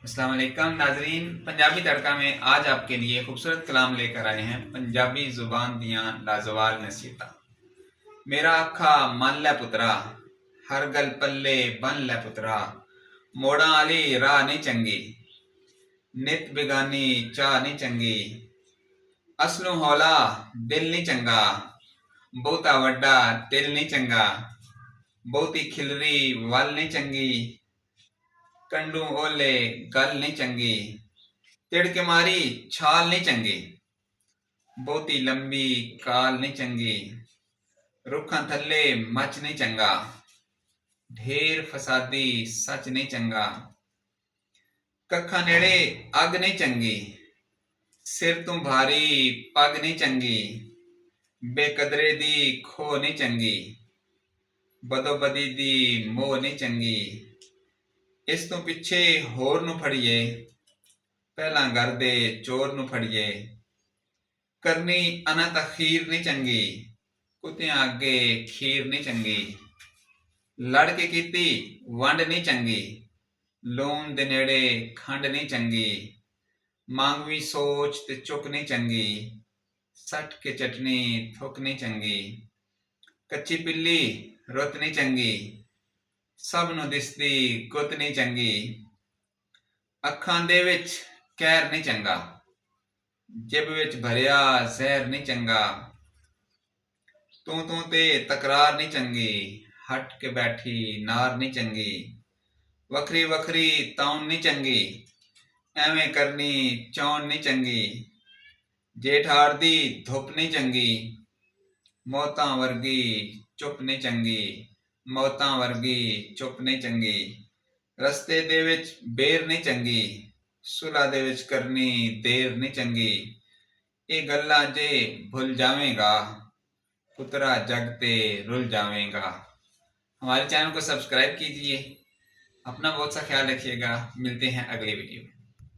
अस्सलाम वालेकुम नाजरीन, पंजाबी तड़का में आज आपके लिए खूबसूरत कलाम लेकर आए हैं। पंजाबी जुबान दियां लाजवाल नसीहतां। मेरा आखा मन लै पुत्रा, हर गल पल्ले बन लै पुत्रा। मोड़ा आली राह नहीं चंगी, नित बेगानी चाह नहीं चंगी। असलों हौला दिल नहीं चंगा, बहुता वड्डा दिल नहीं चंगा। बहुती खिलरी वल नहीं चंगी, कंडू ओले गल नहीं चंगी। तिड़के मारी छाल नहीं चंगी, बहुती लंबी काल नहीं चंगी। रुखां थल्ले मच नहीं चंगा, ढेर फसादी सच नहीं चंगा। कखां नेड़े अग नहीं चंगी, सिर तू भारी पग नहीं चंगी। बेकदरे दी खो नहीं चंगी, बदोबदी दी मोह नहीं चंगी। इस तो पिछे होर नू फड़िए, पहला घर दे चोर नू फड़िए। करनी अनत अखीर नहीं चंगी, कुत्तियां अगे खीर नहीं चंगी। लड़ के कीती वंड नहीं चंगी, लून दे नेड़े खंड नहीं चंगी। मांगवी सोच ते चुक नहीं चंगी, सट के चटनी थुक नहीं चंगी। कच्ची पिल्ली रुत नहीं चंगी, सब नू दिसदी गुत नहीं चंगी। अखां दे विच कहर नहीं चंगा, जिब विच भरिया जहर नहीं चंगा। तू ते तकरार नहीं चंगी, हट के बैठी नार नहीं चंगी। वखरी वखरी ताउन नहीं चंगी, एवें करनी चौन नहीं चंगी। जेठार दी धुप नहीं चंगी, मौतां वर्गी चुप नहीं चंगी। मौतां वर्गी चुप नहीं चंगी। रस्ते दे विच बेर नहीं चंगी, सुलह दे विच करनी देर नहीं चंगी। ये गल्लां जे भुल जावेगा, पुत्रा जग ते रुल जावेगा। हमारे चैनल को सब्सक्राइब कीजिए। अपना बहुत सा ख्याल रखिएगा। मिलते हैं अगली वीडियो में।